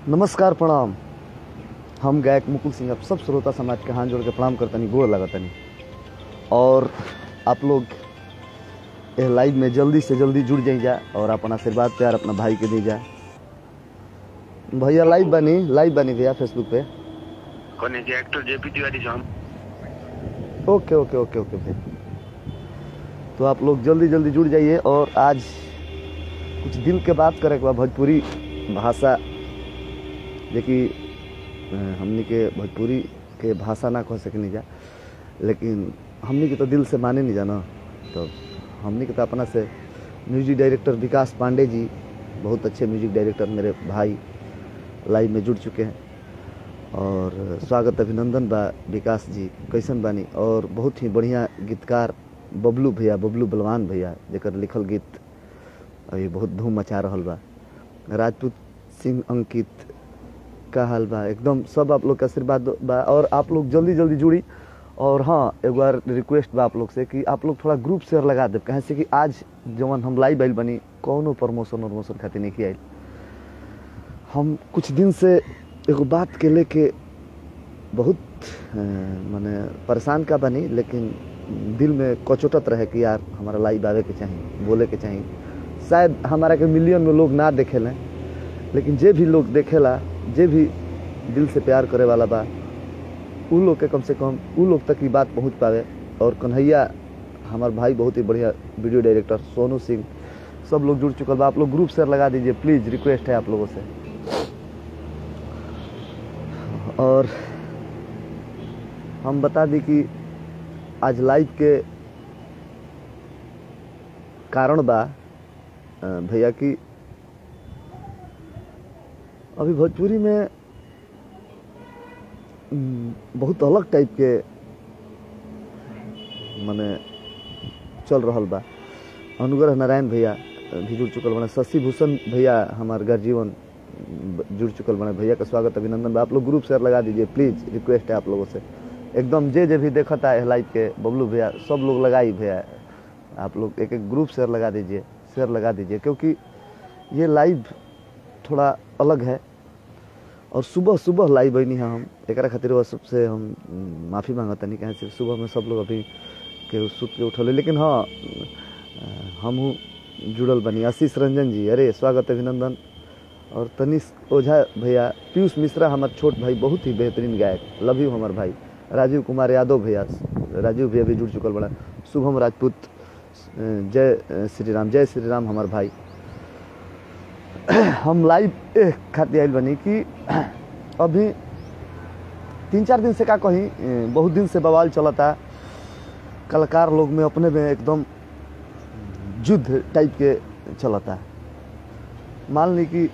नमस्कार प्रणाम। हम गायक मुकुल सिंह अब सब श्रोता समाज के हाथ जोड़ के प्रणाम करतनी, गोड़ लगतनी। और आप लोग यह लाइव में जल्दी से जल्दी जुड़ जाइए और अपना आशीर्वाद प्यार अपना भाई के दीजिए। भैया लाइव बनी भैया फेसबुक पे। कौन है? एक्टर जेपी तिवारी साहब। ओके ओके ओके ओके भैया, तो आप लोग जल्दी जल्दी जुड़ जाइए। और आज कुछ दिल के बात करे के भोजपुरी भाषा, देखिए हमनी के भोजपुरी के भाषा ना कह सकनी जा, लेकिन हमनी के तो दिल से माने नहीं जाना। तो हमनी के तो अपना से म्यूजिक डायरेक्टर विकास पांडे जी, बहुत अच्छे म्यूजिक डायरेक्टर मेरे भाई लाइव में जुड़ चुके हैं। और स्वागत अभिनंदन बा विकास जी, कैसन बानी? और बहुत ही बढ़िया गीतकार बबलू भैया, बबलू बलवान भैया, जेकर लिखल गीत अभी बहुत धूम मचा रहा बा। राजपूत सिंह अंकित का हाल बा? एकदम सब आप लोग का आशीर्वाद बा और आप लोग जल्दी जल्दी जुड़ी। और हाँ, एक बार रिक्वेस्ट बा आप लोग से कि आप लोग थोड़ा ग्रुप शेयर लगा दे, कहे से कि आज जवन हम लाइव आइल बनी कौनो प्रमोशन खातिर नहीं किया। हम कुछ दिन से एगो बात के लेके बहुत माने परेशान का बनी, लेकिन दिल में कचोटत रहे कि यार हमारा लाइव आवे के चाहिए, बोले के चाहिए। शायद हमारा के मिलियन में लोग ना देखेलें, लेकिन जे भी लोग देखेला, जे भी दिल से प्यार करे वाला बा, उ लोग के कम से कम उ लोग तक की बात पहुंच पावे। और कन्हैया हमार भाई बहुत ही बढ़िया वीडियो डायरेक्टर, सोनू सिंह, सब लोग जुड़ चुकल बा। आप लोग ग्रुप शेयर लगा दीजिए प्लीज़, रिक्वेस्ट है आप लोगों से। और हम बता दी कि आज लाइव के कारण बा भैया कि अभी भोजपुरी में बहुत अलग टाइप के माने चल रहा बा। अनुग्रह नारायण भैया भी जुड़ चुकल बने, शशि भूषण भैया हमार गर्जीवन जुड़ चुकल बने। भैया का स्वागत अभिनंदन बा। आप लोग ग्रुप शेयर लगा दीजिए प्लीज़, रिक्वेस्ट है आप लोगों से एकदम। जे भी देखता है लाइव के, बबलू भैया सब लोग लगाई भैया, आप लोग एक एक ग्रुप शेयर लगा दीजिए, क्योंकि ये लाइव थोड़ा अलग है। और सुबह सुबह लाइव बनी है, हम एक खातिर वह सबसे हम माफ़ी मांगता नहीं, कहें सुबह में सब लोग अभी के सुत के उठल, लेकिन हाँ हम जुड़ल बनी। आशीष रंजन जी, अरे स्वागत अभिनंदन। और तनिष्क ओझा भैया, पीयूष मिश्रा हमारे छोट भाई, बहुत ही बेहतरीन गायक, लव यू हमारे भाई। राजीव कुमार यादव भैया, राजीव भैया भी जुड़ चुकल बड़ा। शुभम राजपूत, जय श्री राम हमारे भाई। हम लाइव खातिर आइल बनी कि अभी 3-4 दिन से का कहीं, बहुत दिन से बवाल चलता कलाकार लोग में, अपने में एकदम युद्ध टाइप के चलता। मान ली कि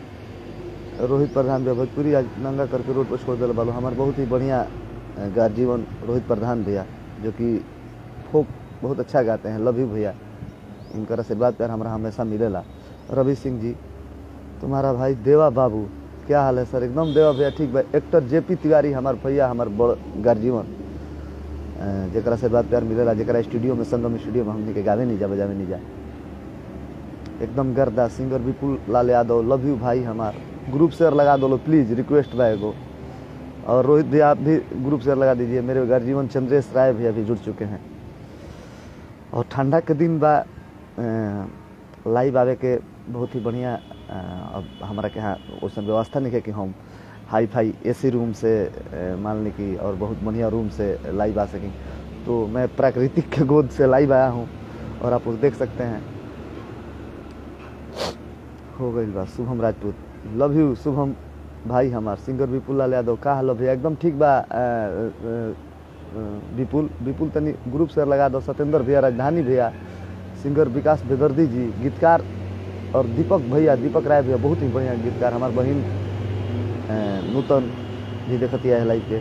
रोहित प्रधान भैया भोजपुरी आज नंगा करके रोड पर छोड़ दिल बालो। हमारे बहुत ही बढ़िया गार्जीवन रोहित प्रधान भैया, जो कि फोक बहुत अच्छा गाते हैं, लव यू भैया, इनका आशीर्वाद प्यार हमारा हमेशा मिलेला। रवि सिंह जी, तुम्हारा भाई देवा बाबू, क्या हाल है सर? एकदम देवा भैया ठीक भाई। एक्टर जेपी तिवारी हमार भैया, हमार बड़ गार्जीवन, जरा आशीर्वाद प्यार मिलेला, जरा स्टूडियो में, संगम स्टूडियो में हमने के गावे नहीं जा, बजावे नहीं जा, एकदम गर्दा। Singer Vipul Lal Yadav, love you भाई हमार। ग्रुप शेयर लगा दो प्लीज़, रिक्वेस्ट बा एगो। और रोहित भैया आप भी ग्रुप शेयर लगा दीजिए। मेरे गार्जीवन चंद्रेश राय भैया भी जुड़ चुके हैं। और ठंडा के दिन बा, लाइव आवे के बहुत ही बढ़िया। अब हमारा के यहाँ वैसा व्यवस्था नहीं है कि हम हाई फाई एसी रूम से मान ली कि और बहुत बढ़िया रूम से लाइव आ सकें, तो मैं प्राकृतिक के गोद से लाइव आया हूँ और आप लोग देख सकते हैं। हो गई बात। शुभम राजपूत, लव यू शुभम भाई हमार। सिंगर विपुल लाल यादव, का हाल भैया? एकदम ठीक बा। विपुल तनी ग्रुप शेयर लगा दो। सत्येंद्र भैया, राजधानी भैया, सिंगर विकास बेदर्दी जी, गीतकार। और दीपक भैया, दीपक राय भैया बहुत ही बढ़िया गीतकार। हमार बहन नूतन भी देखती है लाइव के।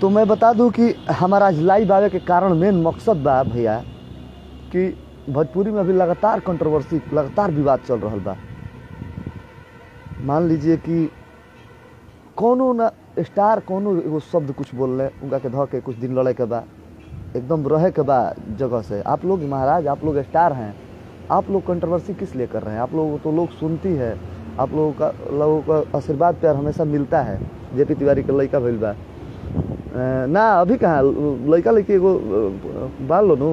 तो मैं बता दूं कि हमारा आज लाइव आवे के कारण मेन मकसद बा भैया कि भोजपुरी में अभी लगातार कंट्रोवर्सी, लगातार विवाद चल रहा बा। मान लीजिए कि कोनो ना स्टार कोनो एगो शब्द कुछ बोल रहे, उनका के धो के कुछ दिन लड़े के बा, एकदम रहे के बा जगह से। आप लोग महाराज, आप लोग स्टार हैं, आप लोग कंट्रोवर्सी किस लिए कर रहे हैं? आप लोग तो लोग सुनती है, आप लोगों का आशीर्वाद प्यार हमेशा मिलता है। जेपी तिवारी के लड़का भइल बा ना, अभी कहाँ लड़का लड़की एगो बाल लो नू,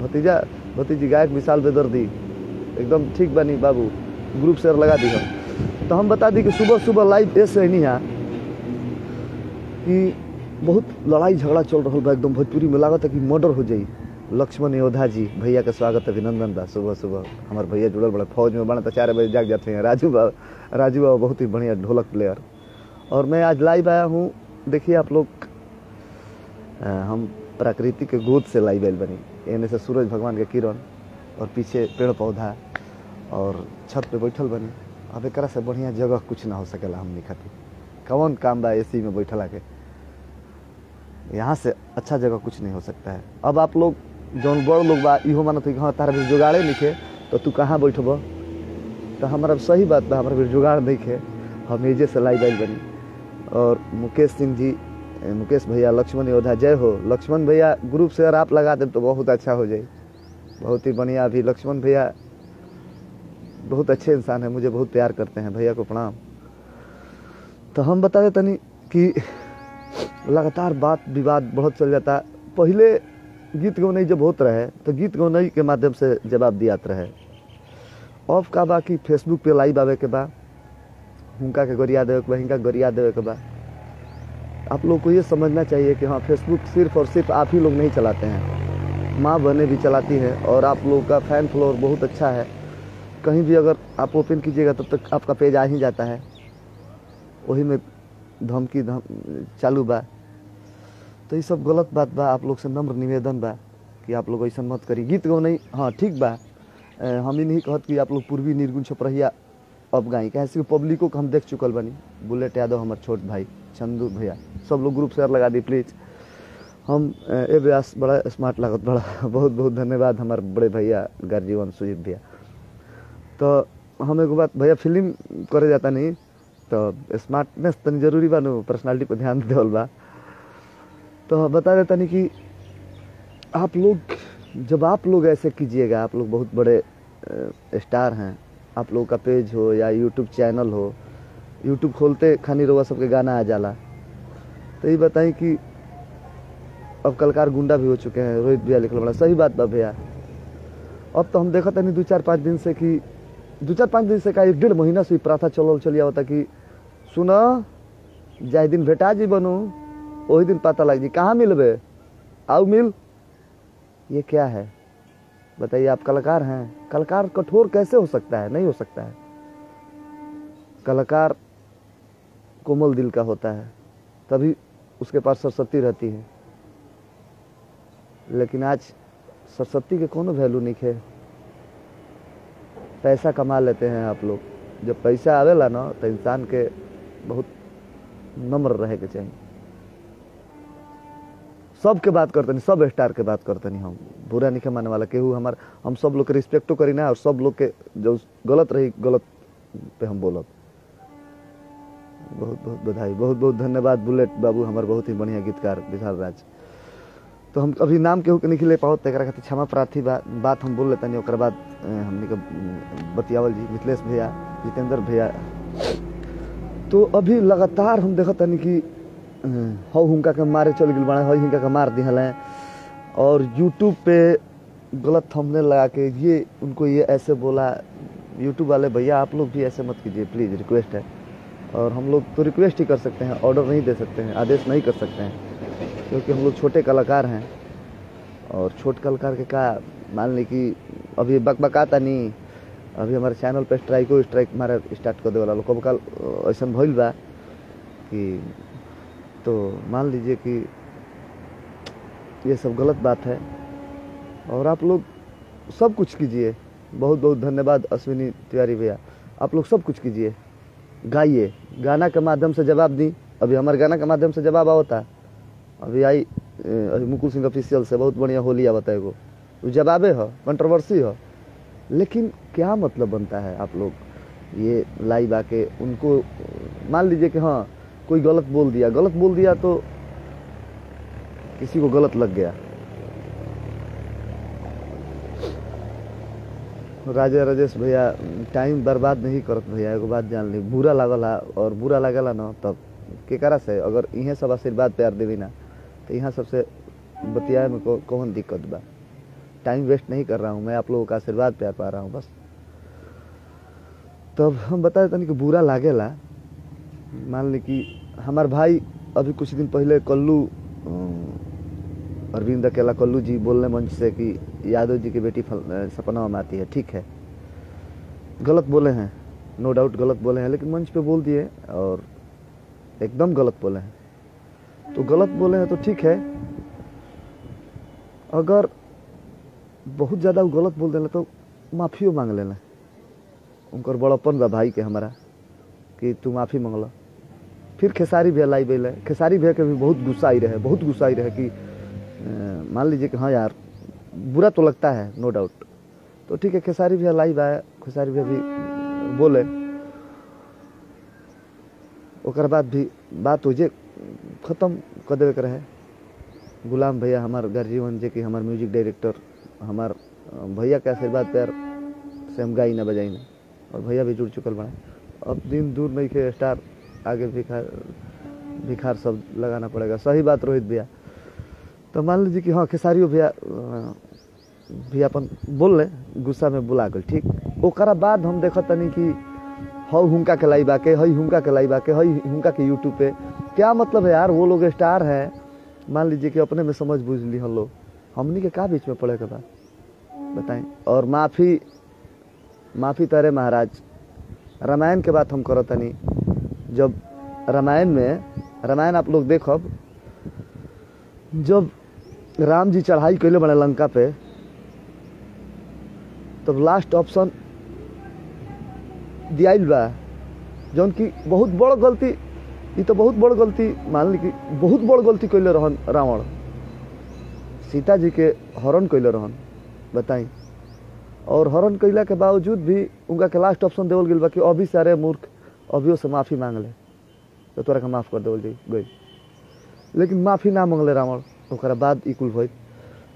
भतीजा भतीजी गायक विशाल बेदर्दी एकदम ठीक बनी बाबू, ग्रुप शेयर लगा दी हम। तो हम बता दी कि सुबह सुबह लाइव ऐसे नहीं है कि बहुत लड़ाई झगड़ा चल रहा बा, एकदम भोजपुरी में लागत है कि मर्डर हो जाई। लक्ष्मण योधा जी भैया का स्वागत अभिनंदन बा। सुबह सुबह हमारे भैया जुड़ल बड़ा, फौज में बना तो 4 बजे जाग जाते हैं। राजू बाबा बहुत ही बढ़िया ढोलक प्लेयर। और मैं आज लाइव आया हूँ, देखिए आप लोग, हम प्रकृति के गोद से लाइव आयल बनी। एने से सूरज भगवान के किरण और पीछे पेड़ पौधा और छत पे बैठल बनी। अब एक से बढ़िया जगह कुछ ना हो सकेला हमनी खातिर। कौन काम बा एसी में बैठला के, यहाँ से अच्छा जगह कुछ नहीं हो सकता है। अब आप लोग जौन बड़ लोग बा इहो मानत है कि हाँ तारा भी जुगाड़े लिखे तो तू कहाँ बैठब, तो हमारा सही बात बा, हमारा भी जुगाड़ नहीं खे, हम एजे से लाइव आइल बनी। और मुकेश सिंह जी, मुकेश भैया, लक्ष्मण योद्धा जय हो। लक्ष्मण भैया ग्रुप शेयर आप लगा दे तो बहुत अच्छा हो जाए, बहुत ही बढ़िया। अभी लक्ष्मण भैया बहुत अच्छे इंसान है, मुझे बहुत प्यार करते हैं, भैया को प्रणाम। तो हम बता देते नहीं कि लगातार बात विवाद बहुत चल जाता। पहले गीत गौनई जब होत रहे तो गीत गौनई के माध्यम से जवाब दियात रहे। ऑफ का बा कि फेसबुक पे लाइव आवे के बा, हुनका के गरिया देवे के बा, हिंका गरिया देवे के बा। आप लोग को ये समझना चाहिए कि हाँ फेसबुक सिर्फ और सिर्फ आप ही लोग नहीं चलाते हैं, माँ बहनें भी चलाती हैं और आप लोगों का फैन फॉलोअर बहुत अच्छा है। कहीं भी अगर आप ओपन कीजिएगा तब तक आपका पेज आ ही जाता है, वही में धमकी चालू बा। तो ये सब गलत बात बा। आप लोग से नम्र निवेदन बा कि आप लोग ऐसा मत करी। गीत गौनई हाँ ठीक बा, हम ही नहीं कहत कि आप लोग पूर्वी निर्गुण छपरहिया अब गाई, कैसे पब्लिकों को हम देख चुकल बनी। बुलेट यादव हमारे छोट भाई, चंदू भैया, सब लोग ग्रुप शेयर लगा दी प्लीज़। हम ए व्यास बड़ा स्मार्ट लागत, बड़ा बहुत बहुत धन्यवाद हमारे बड़े भैया गर्जीवन सुजीत भैया। तो हम एगो बात भैया, फिल्म करे जाता नहीं तो स्मार्टनेस तनी जरूरी बा नु, पर्सनालिटी पर ध्यान देवल बा। तो बता देता नहीं कि आप लोग, जब आप लोग ऐसे कीजिएगा, आप लोग बहुत बड़े स्टार हैं, आप लोगों का पेज हो या यूट्यूब चैनल हो, यूट्यूब खोलते खानी रोवा सबके गाना आ जाला। तो ये बताएं कि अब कलाकार गुंडा भी हो चुके हैं, रोहित भैया लिखल बड़ा सही बात बा भैया। अब तो हम देखा था नहीं 2-4-5 दिन से कि 2-4-5 दिन से का 1-1.5 महीना से प्रथा चलिया होता कि सुना जाए दिन भेटा जी बनू वही दिन पता लग जी कहाँ मिलबे, आओ मिल। ये क्या है बताइए? आप कलाकार हैं, कलाकार कठोर कैसे हो सकता है? नहीं हो सकता है। कलाकार कोमल दिल का होता है, तभी उसके पास सरस्वती रहती है। लेकिन आज सरस्वती के कोनो वैल्यू नहीं है। पैसा कमा लेते हैं आप लोग, जब पैसा आवेला ना तो इंसान के बहुत नम्र रहे के चाहिए। सब के बात करते नहीं, सब स्टार के बात करते नहीं, हम बुरा नहीं मानने वाला केहू। हम सब लोग के रिस्पेक्टो करी ना, और सब लोग के जो गलत रही गलत पे हम बोलब। बहुत बहुत बधाई, बहुत बहुत धन्यवाद बुलेट बाबू, हमारे बहुत ही बढ़िया गीतकार विशाल राज। तो हम अभी नाम केहू के नहीं ले पाओ, तेरा खातिर क्षमा प्रार्थी बात हम बोल लेते नहीं। ओकर बाद हमने का बतियावल जी, मिथिलेश भैया, जितेंद्र भैया। तो अभी लगातार हम देखत नहीं कि हौ हुनका के मारे चल गई बड़ा, हिंका के मार दिहल हैं, और यूट्यूब पे गलत थंबनेल लगा के ये उनको ये ऐसे बोला। यूट्यूब वाले भैया आप लोग भी ऐसे मत कीजिए प्लीज़, रिक्वेस्ट है। और हम लोग तो रिक्वेस्ट ही कर सकते हैं, ऑर्डर नहीं दे सकते हैं, आदेश नहीं कर सकते हैं, क्योंकि हम लोग छोटे कलाकार हैं। और छोट कलाकार के का मान ली कि अभी बकबकाता नहीं, अभी हमारे चैनल पे स्ट्राइक मारे स्टार्ट कर दे वाला लोग कब कल ऐसा भइल बा कि, तो मान लीजिए कि ये सब गलत बात है। और आप लोग सब कुछ कीजिए, बहुत बहुत धन्यवाद अश्विनी तिवारी भैया, आप लोग सब कुछ कीजिए, गाइए, गाना के माध्यम से जवाब दी। अभी हमारे गाना के माध्यम से जवाब आवता, अभी आई मुकुल सिंह ऑफिशियल से बहुत बढ़िया होली आवता है, वो जवाबे हो, कंट्रोवर्सी हो, लेकिन क्या मतलब बनता है? आप लोग ये लाइव आके उनको मान लीजिए कि हाँ कोई गलत बोल दिया तो किसी को गलत लग गया। राजा राजेश भैया टाइम बर्बाद नहीं करत भैया। एगो बात जान ली, बुरा लागल है और बुरा लागेला ना तब केकरा से अगर इहे सब आशीर्वाद प्यार देवी ना तो यहाँ सबसे बतियाए में कौन दिक्कत बा। टाइम वेस्ट नहीं कर रहा हूँ मैं, आप लोगों का आशीर्वाद प्यार पा रहा हूँ बस। तब हम बता देते कि बुरा लागेला। मान ली कि हमार भाई अभी कुछ दिन पहले कल्लू अरविंद अकेला कल्लू जी बोलने मंच से कि यादव जी की बेटी सपना में आती है। ठीक है, गलत बोले हैं, नो डाउट गलत बोले हैं, लेकिन मंच पे बोल दिए और एकदम गलत बोले हैं। तो गलत बोले हैं तो ठीक है, अगर बहुत ज़्यादा वो गलत बोल देना तो माफ़ियो मांग लेना। उनकर बड़प्पन बा भाई के हमारा कि तू माफ़ी मांगला। फिर खेसारी भैया लाई बेले, खेसारी भैया के भी बहुत गुस्सा आई रहे, बहुत गुस्सा आई रहे कि मान लीजिए कि हाँ यार बुरा तो लगता है नो डाउट। तो ठीक है, खेसारी भैया लाइव आया, खेसारी भैया भी बोले, ओकर बाद भी बात हो जे खत्म कर देवे के रहे। गुलाम भैया हमार गर्जीवन जे कि हमार म्यूजिक डायरेक्टर, हमार भैया के आशीर्वाद प्यार से हम गाई ना बजाई ना, और भैया भी जुड़ चुकल बना। अब दिन दूर नहीं के स्टार आगे भिखार सब लगाना पड़ेगा। सही बात रोहित भैया। तो मान लीजिए कि हाँ खेसारियो भैया भी अपन बोल ले, गुस्सा में बुला गल। ठीक, ओकरा बाद हम देखत तनी कि हई हुंका के लाई बाके, हई हुंका के लाई बाके, हई हुंका के यूट्यूब पे। क्या मतलब है यार, वो लोग स्टार है, मान लीजिए कि अपने में समझ बूझ ली हम लोग, हमनी के का बीच में पड़े के बाद बताएं। और माफ़ी तारे महाराज, रामायण के बात हम करत तनी। जब रामायण आप लोग देखब, जब राम जी चढ़ाई कैले बने लंका पे, तब लास्ट ऑप्शन दियाइल बा जौन की बहुत बड़ गलती, ये तो बहुत बड़ गलती मान ली कि बहुत बड़ गलती कैले रहन रावण, सीता जी के हरण कैले रहन बताई। और हरण कैला के बावजूद भी उनका के लास्ट ऑप्शन देवल गई बा कि अभी सारे मूर्ख अभियो से माफ़ी मांग ले तो तोरा के माफ़ कर देवल गई। लेकिन माफ़ी ना मांगले रावण, ओकरा बाद ई कुल भइल।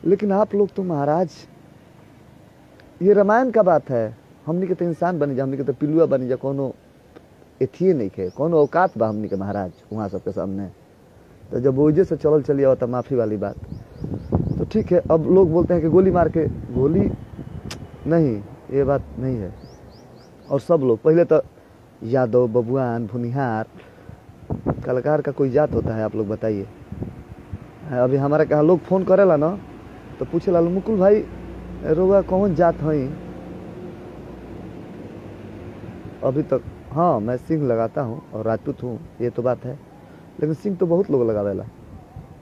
लेकिन आप लोग तो महाराज, ये रामायण का बात है, हमनी के तो इंसान बनी जा, हमनी के तो पिलुआ बनी जा, कोनो एथिए नहीं के, कोनो औकात बा हमनी के महाराज वहाँ सबके सामने। तो जब वजह से चली आवता माफ़ी वाली बात, तो ठीक है। अब लोग बोलते हैं कि गोली मार के, गोली नहीं, ये बात नहीं है। और सब लोग पहले तो यादव, बबुआन, भुनिहार, कलाकार का कोई जात होता है आप लोग बताइए। अभी हमारे कहाँ लोग फ़ोन करेला ना तो पूछेला, मुकुल भाई रोगा कौन जात हई? अभी तक हाँ मैं सिंह लगाता हूँ और राजपूत हूँ, ये तो बात है, लेकिन सिंह तो बहुत लोग लगावेला।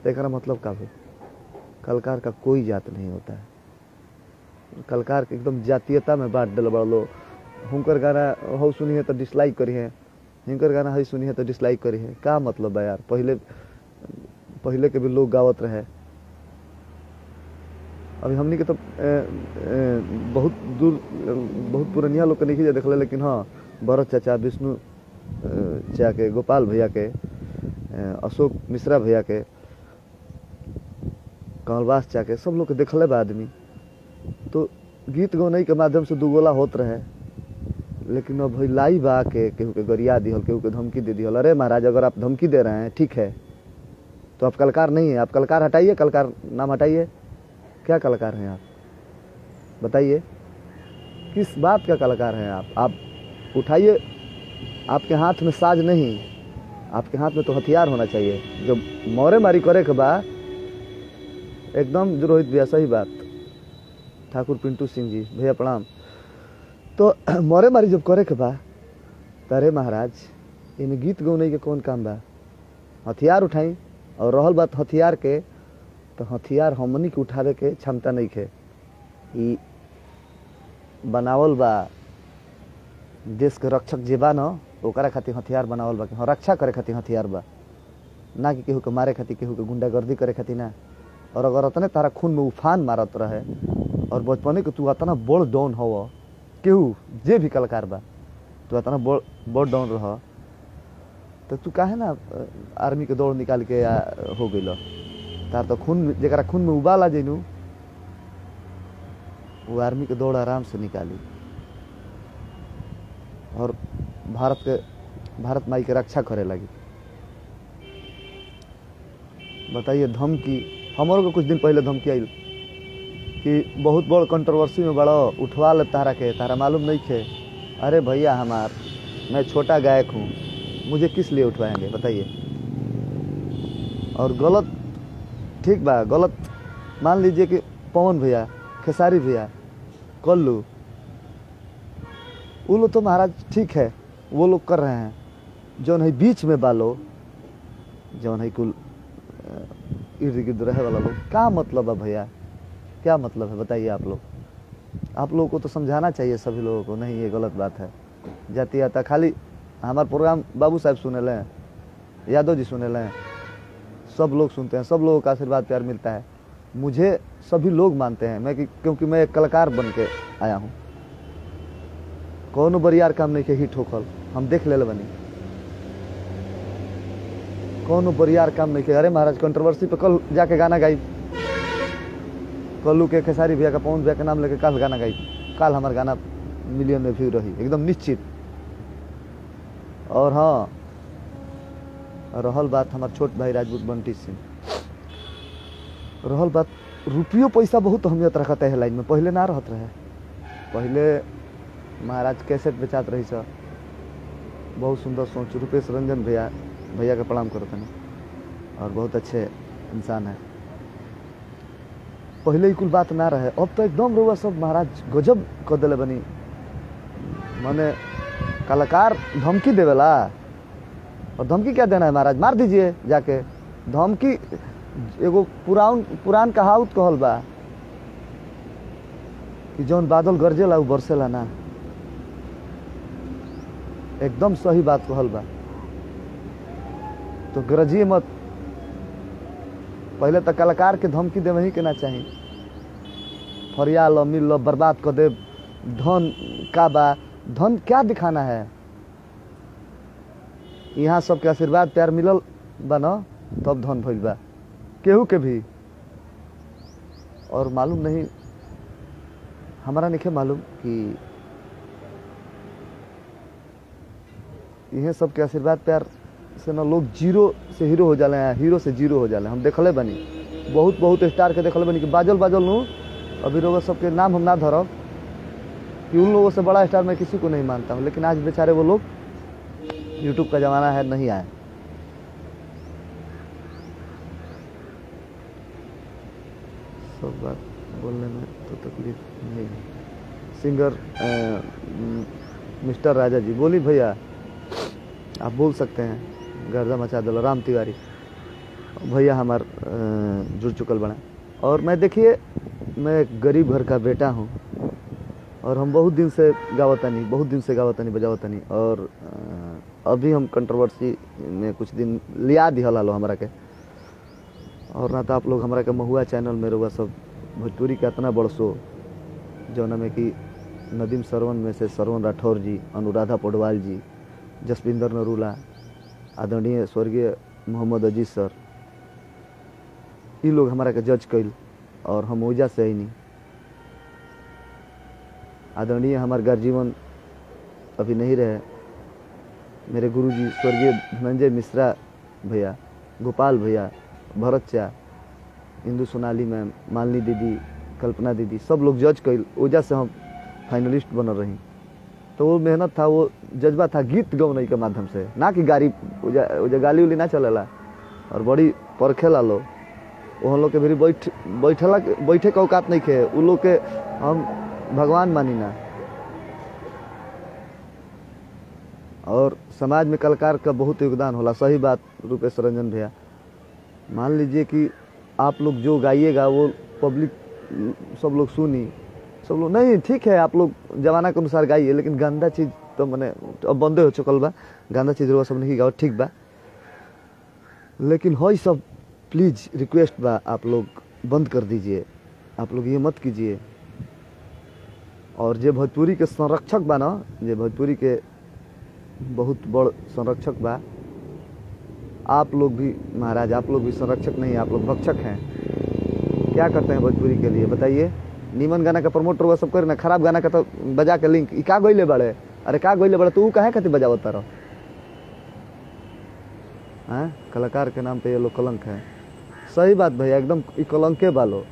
तो एक मतलब का भी कलाकार का कोई जात नहीं होता है। कलाकार के एकदम जातीयता में बांट दिल बड़ा लोग। हुनकर गाना हो सुनी है तो डिसलाइक करी है, हिंकर गाना है सुनी है तो डिसलाइक करी है। का मतलब है यार, पहले के भी लोग गावत रहे। अभी हमनी के तो बहुत दूर बहुत पुरानिया लोग के नहीं देख ले, लेकिन हाँ भरत चाचा, विष्णु चाचा के, गोपाल भैया के, अशोक मिश्रा भैया के, कमलवास चाचा के, सब लोग के देखले बा आदमी। तो गीत गौनई के माध्यम से दुगोला होत रहे। लेकिन अब भाई लाइव आके केहू के गरिया दिहल, केहू के धमकी दे दिहल। अरे महाराज, अगर आप धमकी दे रहे हैं ठीक है, तो आप कलाकार नहीं है। आप कलाकार हटाइए, कलाकार नाम हटाइए। क्या कलाकार हैं आप बताइए, किस बात का कलाकार हैं आप उठाइए। आपके हाथ में साज नहीं, आपके हाथ में तो हथियार होना चाहिए। जो मोरे मारी करे के बा, एकदम जो रोहित भैया सही बात, ठाकुर पिंटू सिंह जी भैया प्रणाम। तो मोरे मारी जब करे के बा, तारे महाराज इनमें गीत गौनई के कौन काम बा? हथियार उठाई। और रहल बात हथियार के, तो हथियार हमनी के उठावे के क्षमता नहीं है। ई बनावल बा देश के रक्षक जे बा न, ओकरा खातिर हथियार बनावल बा कि हाँ रक्षा करे खातिर हथियार बा, ना कि केहू के मारे खातिर, केहू के गुंडागर्दी करे खातिर ना। और अगर अतने तारा खून में उफान मारत रहे और बचपने के तू अतना बड़ डॉन हो, केहू जे भी कलाकार बा, तू अतना बड़ डॉन रह, तो तू काहे ना आर्मी के दौड़ निकाल के हो गइल? तार तो खून, जरा खून में उबाल आ जाइनु, वो आर्मी के दौड़ आराम से निकाली। और भारत माई के रक्षा करे लगी। बताइए, धमकी हमारो को कुछ दिन पहले धमकी आई कि बहुत बड़ कंट्रोवर्सी में बड़ा उठवा ले तारा के, तारा मालूम नहीं थे। अरे भैया हमार, मैं छोटा गायक हूँ, मुझे किस लिए उठवाएंगे बताइए। और गलत, ठीक बा, गलत मान लीजिए कि पवन भैया, खेसारी भैया, कल्लू, वो लोग तो महाराज ठीक है, वो लोग कर रहे हैं। जौन है बीच में बालो, जौन है कुल इर्द गिर्द रहे वाला लोग, क्या मतलब है भैया, क्या मतलब है बताइए। आप लोगों को तो समझाना चाहिए सभी लोगों को, नहीं ये गलत बात है। जाती आता खाली हमारा प्रोग्राम बाबू साहब सुने लें, यादव जी सुने लें, सब लोग सुनते हैं, सब लोगों का आशीर्वाद प्यार मिलता है। मुझे सभी लोग मानते हैं, मैं क्योंकि मैं एक कलाकार बन के आया हूँ। कौन बरियार काम नहीं के हिट होखल, हम देख ले बनी, कौन बरियार काम नहीं के। अरे महाराज कंट्रोवर्सी पे कल जाके गाना गाई, कल्लू के, खेसारी भैया का, पवन भैया का नाम लेके कल गाना गाई, कल हमारा गाना मिलियन में व्यू रही एकदम निश्चित। और हाँ, रहल बात हमार छोट भाई राजपूत बंटी सिंह, रहल बात रुपयो पैसा बहुत अहमियत रखता है लाइन में, पहले ना रहत रहे। पहले महाराज कैसेट बेचात रही सर, बहुत सुंदर सोच। रुपेश रंजन भैया का प्रणाम करते हैं, और बहुत अच्छे इंसान है। पहले ही कुल बात ना रहे, अब तो एकदम रुआ सब महाराज गजब कर दिले बनी। माने कलाकार धमकी देवेला, और धमकी क्या देना है महाराज, मार दीजिए जाके। धमकी एगो पुरान कहावत कहल बा कि जौन बादल गरजेला उ बरसेला ना, एकदम सही बात कहल बा। तो गरजिए मत, पहले तो कलाकार के धमकी देवे ही के ना चाहिए। फरिया लो, मिल लो, बर्बाद कर दे, धन का बा, धन क्या दिखाना है। यहाँ सबके आशीर्वाद प्यार मिलल बा न, तब धन भइल बा केहू के भी। और मालूम नहीं, हमारा नहीं मालूम कि यह सबके आशीर्वाद प्यार से न लोग जीरो से हीरो हो जाले हैं, हीरो से जीरो हो जाले। हम देखले बनी, बहुत स्टार के देखले बनी कि बाजल नू, अभी लोग सबके नाम हम ना धरब कि उन लोगों से बड़ा स्टार मैं किसी को नहीं मानता हूँ, लेकिन आज बेचारे वो लोग, यूट्यूब का जमाना है, नहीं आए। सब बात बोलने में तो तकलीफ नहीं है। सिंगर मिस्टर राजा जी बोली, भैया आप बोल सकते हैं, गर्दा मचा दल। राम तिवारी भैया हमार जुड़ चुकल बना। और मैं देखिए, मैं एक गरीब घर का बेटा हूँ, और हम बहुत दिन से गावतानी बजावतानी। और अभी हम कंट्रोवर्सी में कुछ दिन लिया दिहला लो हमरा के। और ना तो आप लोग हमरा के महुआ चैनल में रहुआ सब भोजपुरी के इतना बड़ शो, जौन में कि नदीम सरवन में से सरवन राठौर जी, अनुराधा पौडवाल जी, जसविंदर नरूला, आदरणीय स्वर्गीय मोहम्मद अजीज सर, ये लोग हमारा के जज कैल, और हम ओजा से ही नहीं। आदरणीय हमारे गर्जीवन अभी नहीं रहे, मेरे गुरुजी स्वर्गीय धनंजय मिश्रा भैया, गोपाल भैया, भरत चा, इंदु सोनाली मैम, मालिनी दीदी, कल्पना दीदी, सब लोग जज कैल, ओजा से हम फाइनलिस्ट बनल रही। तो वो मेहनत था, वो जज्बा था गीत गवनई के माध्यम से, ना कि गाड़ी ओजा गाली उली ना चलेला। और बड़ी परखेला लो, वो लोग के भी बैठे का औकात नहीं खे, उ लोग के हम भगवान मानी ना। और समाज में कलाकार का बहुत योगदान होला, सही बात रुपेश रंजन भैया। मान लीजिए कि आप लोग जो गाइएगा वो पब्लिक सब लोग सुनी, सब लोग नहीं, ठीक है आप लोग जमाना के अनुसार गाइए, लेकिन गंदा चीज़ तो मैंने अब बंदे हो चुकल बा, गंदा चीज़ वो सब नहीं गाओ, ठीक बा। लेकिन हो सब प्लीज़ रिक्वेस्ट बा, आप लोग बंद कर दीजिए, आप लोग ये मत कीजिए। और जे भोजपुरी के संरक्षक बा ना, जे भोजपुरी के बहुत बड़ संरक्षक बा, आप लोग भी महाराज, आप लोग भी संरक्षक नहीं, आप लोग भक्षक हैं। क्या करते हैं भोजपुरी के लिए बताइए। नीमन गाना का प्रमोटर हुआ सब करे ना, खराब गाना का तो बजा के लिंक, क्या गईले बड़े अरे का गोइले बड़ा तू काहे खातिर बजावत रह? हैं कलाकार के नाम पे ये लोग कलंक है। सही बात भैया, एकदम ये कलंके बालो।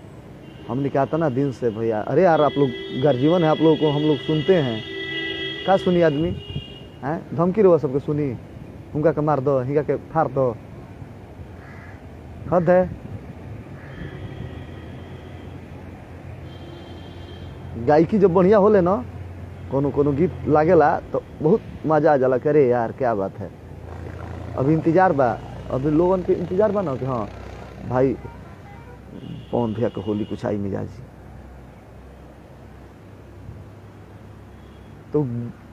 हमने कहा था ना दिन से भैया, अरे यार आप लोग गर्जीवन है, आप लोगों को हम लोग सुनते हैं। का सुनी आदमी हैं? धमकी रहो सबके सुनी, उनका के मार दो, हिंगा के फाड़ दो, हद है। गायकी जब बढ़िया होले ना, कोनो कोनो गीत लागेला तो बहुत मजा आ जाला। अरे यार क्या बात है। अभी इंतजार बा, अभी लोगन के इंतजार बा ना कि हाँ भाई पवन भैया के होली कुछ आई मिजाजी। तो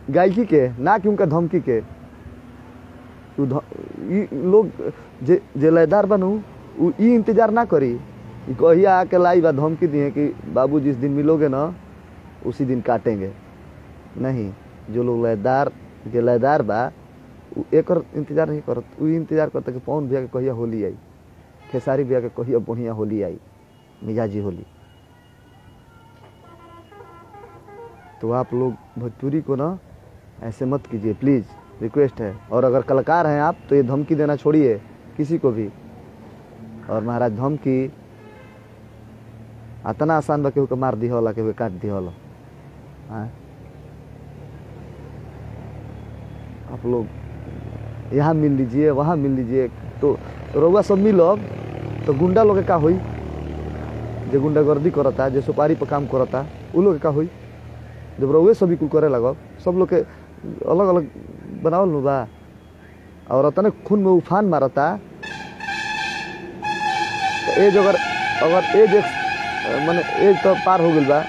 गायकी के ना कि उनका धमकी के लोग जे लयदार बनू ई इंतजार ना करी, कहिया आके लाई बा धमकी दिए कि बाबू जिस दिन मिलोगे ना उसी दिन काटेंगे। नहीं, जो लोग लयदार बा एक इंतजार नहीं करत, वो इंतजार करता कि पवन भैया के कहिया होली आई, खेसारी भैया के कहिया बढ़िया होली आई, मिजाजी होली। तो आप लोग भोजपुरी को ना ऐसे मत कीजिए प्लीज़, रिक्वेस्ट है। और अगर कलाकार हैं आप तो ये धमकी देना छोड़िए किसी को भी। और महाराज धमकी इतना आसान बा, केहू के मार दी होला, केहू के काट दी होला। आप लोग यहाँ मिल लीजिए, वहाँ मिल लीजिए, तो रउआ सब मिलब तो गुंडा लोग के का होई? जो गुंडागर्दी करता, जो सुपारी पर काम करता, उ लोग के का होई? जब रउए सभी कुल करे लगब, सब लोग के अलग अलग बनावल नु बा, और अतने खून में उफान मारता। तो एज अगर एज माने एज तो पार हो गई बा,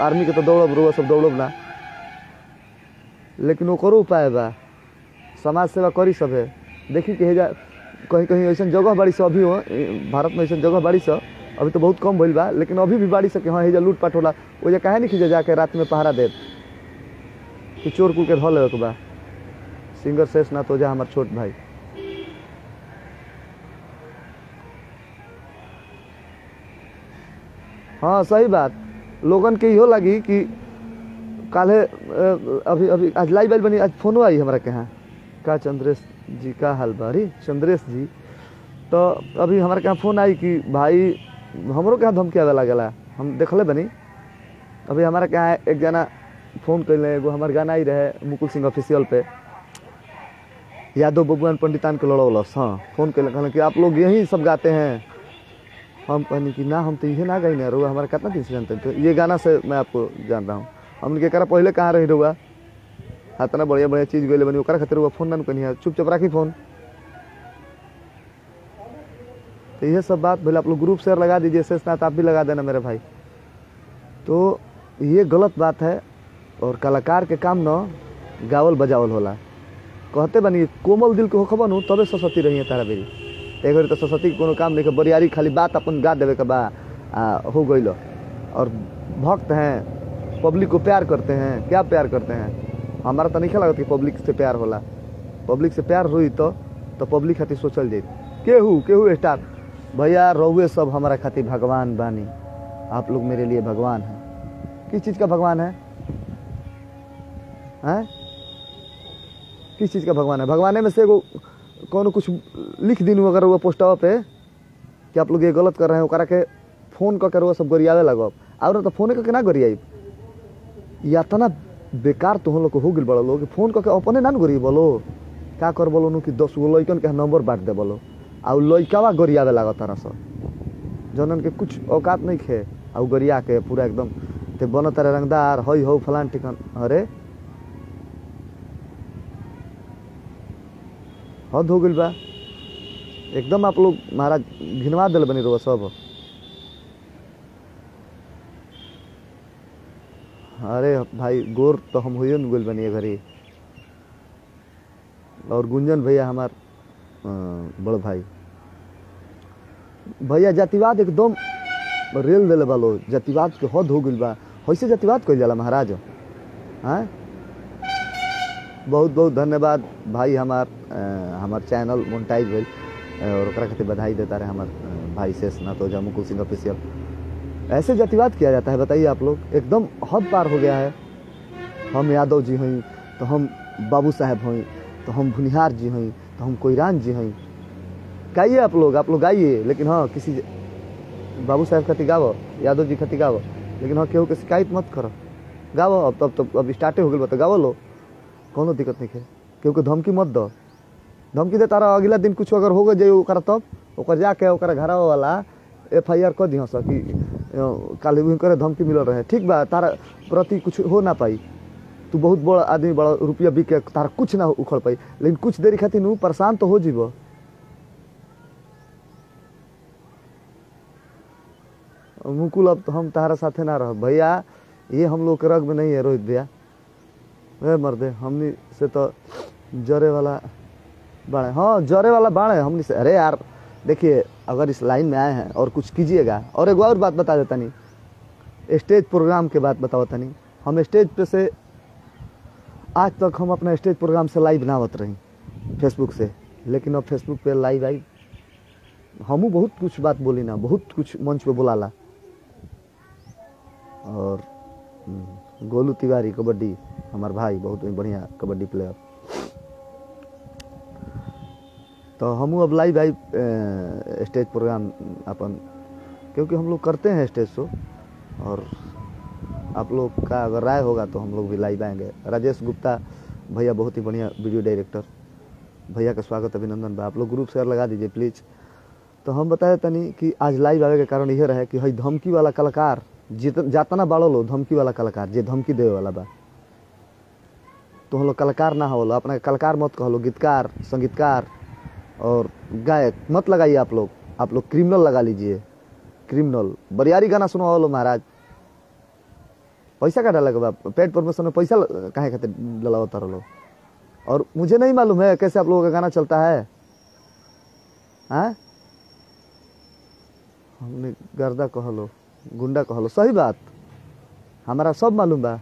आर्मी के तो दौड़ब, रउआ सब दौड़ब ना, लेकिन ओकरो उपाय बा, समाज सेवा करी सब है। देखी कि हेजा कहीं कहीं ऐसा जगह बाड़ी से, अभी हो भारत में ऐसा जगह बाड़ी से, अभी तो बहुत कम भइल बा, लेकिन अभी भी बाड़ी से कि हाँ हेजा लूटपाट होला, वो काहे नहीं खींचे जाके रात में पहरा दे कि चोर कुल के धो ले के बा। सिंगर शेष ना तो जा हमार छोट भाई। हाँ सही बात, लोगन के इहो लगी कि काले अभी आज लाइव बनी, आज फोनो आई हमारा के यहाँ का चंद्रेश जी का हाल बारी चंद्रेश जी। तो अभी हमारे यहाँ फ़ोन आई कि भाई हमरों के यहाँ धमकी आवे लागला, हम देखले बनी। अभी हमारे यहाँ एक जना फ़ोन कैले, एगो हमारे गाना ही रहे मुकुल सिंह ऑफिशियल पे, यादव बबुआन पंडितान के लड़ौलस। हाँ फ़ोन कैले, कहले कि आप लोग यही सब गाते हैं। हम कहनी कि ना हम तो ये ना गाई ना, रुआ हमारा कितना दिन से जानते हैं, तो ये गाना से मैं आपको जान रहा हूँ। हमने करा पहले कहाँ रही रुआ, इतना बढ़िया बढ़िया चीज़ गई बनी, ओकरा खातिर फोन ना कहीं, चुपचाप राखी फोन। तो यह सब बात भले आप लोग ग्रुप शेयर लगा दीजिए, शेषनाथ आप भी लगा देना मेरे भाई। तो ये गलत बात है। और कलाकार के काम न गावल बजावल होला, कहते बनी कोमल दिल के हो खबर नु तबे सरस्वती रही है तारा बेरी। एक बार तो सरस्वती के कोनो काम नहीं के, बरियारी खाली बात अपन गा देवे के बा हो गई। और भक्त हैं, पब्लिक को प्यार करते हैं, क्या प्यार करते हैं? हमारा तो नहीं लगता कि पब्लिक से प्यार होला। पब्लिक से प्यार हुई तो पब्लिक खातिर सोचल जाए, केहू स्टार भैया रहुए सब हमारा खातिर भगवान बानी, आप लोग मेरे लिए भगवान हैं। किस चीज़ का भगवान है? हैं किस चीज़ का भगवान है? भगवान में से एगो कौन कुछ लिख दिन अगर वो पोस्टवा पे कि आप लोग ये गलत कर रहे हैं, ओकरा के फोन करके वो सब गरियावे लगब, और तो फोन करके ना गरियाई। या तना बेकार तो हम लोग हो गई बड़ा लोग, फोन करके अपने ना गरी बोलो क्या कर बोलो नु कि 10 गो लइकन के नंबर बांट दे बोलो, और लइकावा गरियावे लागत तारा सब, जनन के कुछ औकात नहीं खे, और गरिया के पूरा एकदम ते बन तारे रंगदार हई हो फलान ठिकान। अरे हद हो गई बा एकदम। आप लोग महाराज घिनवा दिल बनी रहो सब। अरे भाई गोर तो हम हुई न गुल बनी घरी। और गुंजन भैया हमार बड़ भाई भैया जातिवाद एकदम रेल दिले बालो, जातिवाद के हद हो गई बा। वैसे जातिवाद कइल जाला महाराज। हाँ बहुत बहुत धन्यवाद भाई, हमार चैनल मोनेटाइज भइल और ओकरा खातिर बधाई देता रहे हमार भाई शेषनाथ ओझा मुकुल सिंह ऑफिशियल। ऐसे जातिवाद किया जाता है बताइए आप लोग, एकदम हद पार हो गया है। हम यादव जी हैं, तो हम बाबू साहेब हई, तो हम भुनिहार जी हई, तो हम कोईरान जी हई। गाइए आप लोग गाइए, लेकिन हाँ किसी बाबू साहेब खती गावो, यादव जी खती गावो, लेकिन हाँ केहू के शिकायत मत करो। गावो अब स्टार्टे हो गई तो गावो लो, कोनो दिक्कत नहीं है। केहू के धमकी मत दो। धमकी दे तारा अगला दिन कुछ अगर हो गए ओकरा तब ओकर जाके ओकरा घर वाला FIR कर दिह कि काली करे धमकी मिल रहे। ठीक बा, तारा प्रति कुछ हो ना पाई, तू बहुत बड़ा आदमी, बड़ा रुपया बिक के तारा कुछ ना उखड़ पाई, लेकिन कुछ देरी खातिर नू परेशान तो हो जीव। मुकुल अब तो हम तारा साथे ना रह भैया, ये हम लोग के रग में नहीं है रोहित भैया। वे मर्दे हमनी से तो जरे वाला बाणे, हाँ जरे वाला बाणे हमनी से। अरे यार देखिए, अगर इस लाइन में आए हैं और कुछ कीजिएगा। और एक और बात बता देता नहीं, स्टेज प्रोग्राम के बात बताओ नहीं। हम स्टेज पे से आज तक हम अपना स्टेज प्रोग्राम से लाइव बनावत रही फेसबुक से, लेकिन अब फेसबुक पे लाइव आई हमू बहुत कुछ बात बोली ना, बहुत कुछ मंच पे बोलाला। और गोलू तिवारी कबड्डी हमार भाई, बहुत बढ़िया कबड्डी प्लेयर, तो हमू अब लाइव आई स्टेज प्रोग्राम अपन, क्योंकि हम लोग करते हैं स्टेज शो। और आप लोग का अगर राय होगा तो हम लोग भी लाइव आएंगे। राजेश गुप्ता भैया बहुत ही बढ़िया वीडियो डायरेक्टर, भैया का स्वागत अभिनंदन बा। आप लोग ग्रुप शेयर लगा दीजिए प्लीज़। तो हम बताए तनी कि आज लाइव आवे के कारण यह रहे कि हई धमकी वाला कलाकार जातना बाड़ो लो, धमकी वाला कलाकार जे धमकी देवे वाला बा, तो हम लोग कलाकार ना हो लो, अपना कलाकार मत कहो लो, गीतकार, संगीतकार और गायक मत लगाइए। आप लोग क्रिमिनल लगा लीजिए, क्रिमिनल। बरियारी गाना सुनो लो महाराज, पैसा का डालेगा बा, पेड प्रमोशन में पैसा काहे खातिर डलावता रहो। और मुझे नहीं मालूम है कैसे आप लोगों का गाना चलता है। हाँ हमने गर्दा कह लो, गुंडा कह लो, सही बात, हमारा सब मालूम बा।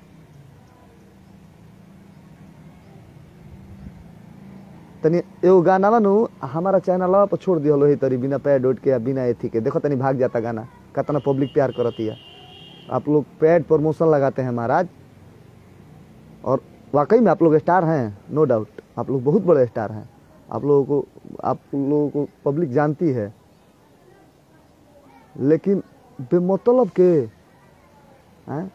तनी एगो गाना नु हमारा चैनल पर छोड़ दिया ही तरी, बिना पैड उठ के, बिना एथी के। देखो तनी भाग जाता गाना, कितना पब्लिक प्यार करती है। आप लोग पैड प्रमोशन लगाते हैं महाराज, और वाकई में आप लोग स्टार हैं, नो डाउट, आप लोग बहुत बड़े स्टार हैं। आप लोगों को पब्लिक जानती है, लेकिन बेमतलब के हैं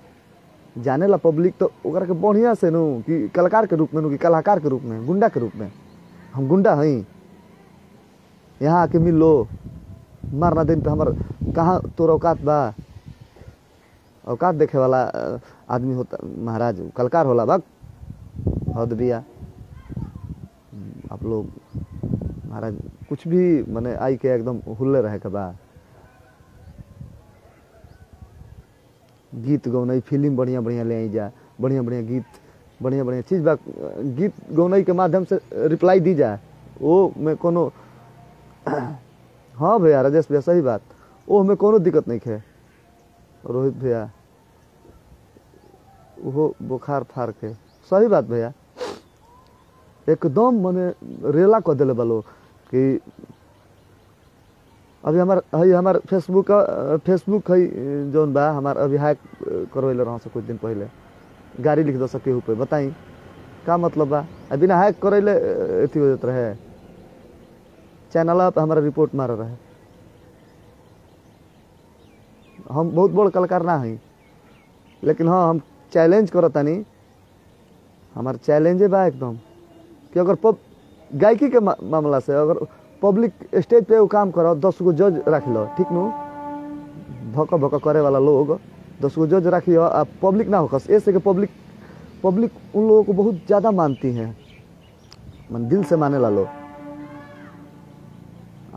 जाने ला पब्लिक तो ओकरा के बढ़िया से नु कि कलाकार के रूप में नु कि कलाकार के रूप में, गुंडा के रूप में। हम गुंडा हई, यहाँ आके मिल लो, मारना दिन पे हमार कहाँ तोर औकात बा? औकात देखे वाला आदमी होता महाराज, कलाकार होला बा, हद बिया। आप लोग महाराज कुछ भी मने आई के एकदम हुल्ले रहे के बा। गीत गौनई फिल्म बढ़िया बढ़िया ले आई जा, बढ़िया बढ़िया गीत, बढ़िया बढ़िया चीज़ बा। गीत गौनई के माध्यम से रिप्लाई दी जाए, वो में कोनो हाँ भैया राजेश भैया सही बात, वो हमें कोनो दिक्कत नहीं है। रोहित भैया वो बुखार फार के, सही बात भैया, एकदम मने रेला कर दिले बालो कि अभी हमार फेसबुक है जौन बा हमार, अभी हैक करवैले रहा से कुछ दिन पहले, गाड़ी लिख दो सके ऊपर, बताई का मतलब बा? बिना हैक करैले अथी हो जात रहे, चैनल पे हमारा रिपोर्ट मार रहे। हम बहुत बड़ कलाकार ना हई, लेकिन हाँ हम चैलेंज करतानी, हमार चैलेंजे बा एकदम कि अगर गायकी के मामला से अगर पब्लिक स्टेज पे वो काम करो, 10 गो जज रख लो, ठीक नु, भक भक करे वाला लोग 10 गो जज रखियो, आप पब्लिक ना होकस, ऐसे कि पब्लिक उन लोगों को बहुत ज़्यादा मानती है, मन दिल से माने ला लोग।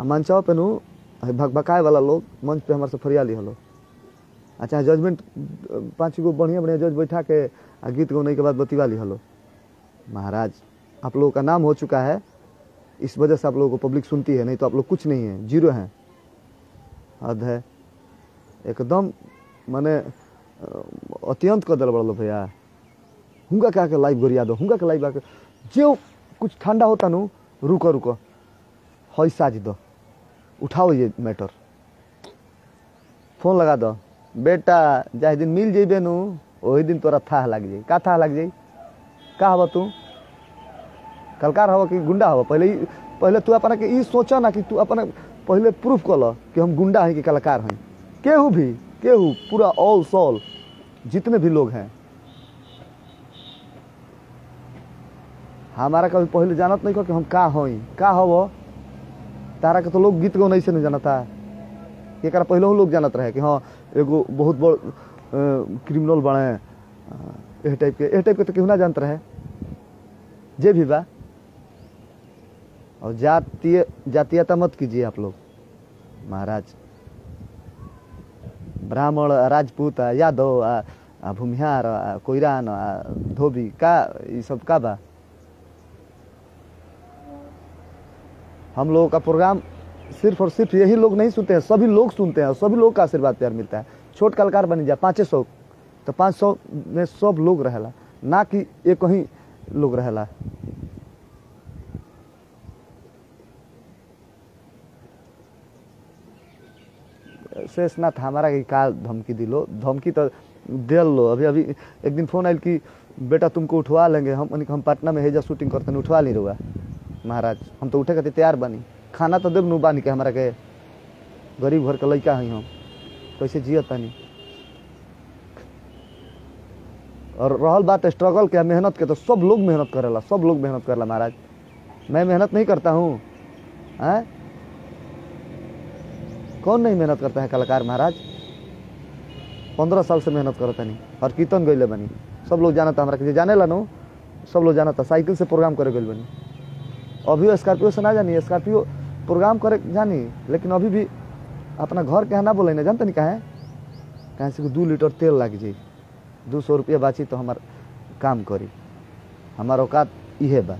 मंचाओ पे नु भकाए वाला लोग मंच पे हमारे से फरियाली हलो। अच्छा जजमेंट 5 गो बढ़िया बढ़िया जज बैठा के गीत गौने के बाद बतिवाली हलो। महाराज आप लोगों का नाम हो चुका है, इस वजह से आप लोगों को पब्लिक सुनती है, नहीं तो आप लोग कुछ नहीं है, जीरो हैं। हद है एकदम, माने अत्यंत कर दिल बड़ो भैया। हुंगा क्या के लाइव गरिया दो, हुंगा के लाइव आके जो कुछ ठंडा होता नु, रुको हई साज दो, उठाओ ये मैटर, फोन लगा दो बेटा, जाए दिन मिल जेबे नु वही दिन तोरा था लग जाई। का था लग जाई? का हवा तू? कलाकार हवा कि गुंडा हवा? पहले तू अपना के ई सोचा ना कि तू अपना पहले प्रूफ कर लो कि हम गुंडा हैं कि कलाकार हैं। केहू पूरा ऑल सॉल जितने भी लोग हैं हमारा कभी पहले जानत नहीं कि हम का हई का हव। तारा के तो लोग गीत गौन से नहीं जानता, एक पहले लोग जानत रहे कि हाँ एगो बहुत बड़ क्रिमिनल बने एह टाइप के तो केहू ना जानत रहे जे भी बा। और जातीयता मत कीजिए आप लोग महाराज। ब्राह्मण, राजपूत, यादव, भूमिहार, कोइरान, धोबी का ये सब का बा। हम लोगों का प्रोग्राम सिर्फ और सिर्फ यही लोग नहीं सुनते हैं, सभी लोग सुनते हैं और सभी लोग का आशीर्वाद प्यार मिलता है। छोट कलाकार बनी जाए 500 तो 500 में सब लोग रहेला, ना कि एक ही लोग रहेला। शेषनाथ हमारा की का धमकी दिलो, धमकी तो दे लो। अभी एक दिन फोन आयल कि बेटा तुमको उठवा लेंगे। हम पटना में हेजा शूटिंग करते हैं, उठवा नहीं रहुआ महाराज। हम तो उठे खातिर तैयार बनी, खाना तो देव नु बानी के हमारा के गरीब घर के लड़का हई, हम कैसे जियत तानी। और रहल बात स्ट्रगल के, मेहनत के, तो सब लोग मेहनत करेला, सब लोग मेहनत करेला महाराज। मैं मेहनत नहीं करता हूँ? कौन नहीं मेहनत करता है कलाकार महाराज? 15 साल से मेहनत करता नहीं और कीर्तन गईले बनी। सब लोग जानता, हमारा के जाने ला नो, सब लोग जानता। साइकिल से प्रोग्राम करे गई बनी। अभी स्कॉर्पियो से ना जानी, स्कॉर्पियो प्रोग्राम करे जानी, लेकिन अभी भी अपना घर के यहाँ ना बोले ना, जानते नहीं कहें से 2 लीटर तेल लग जाए, 200 रुपया बाची तो हमार काम करी। हमार औकात इहे बा।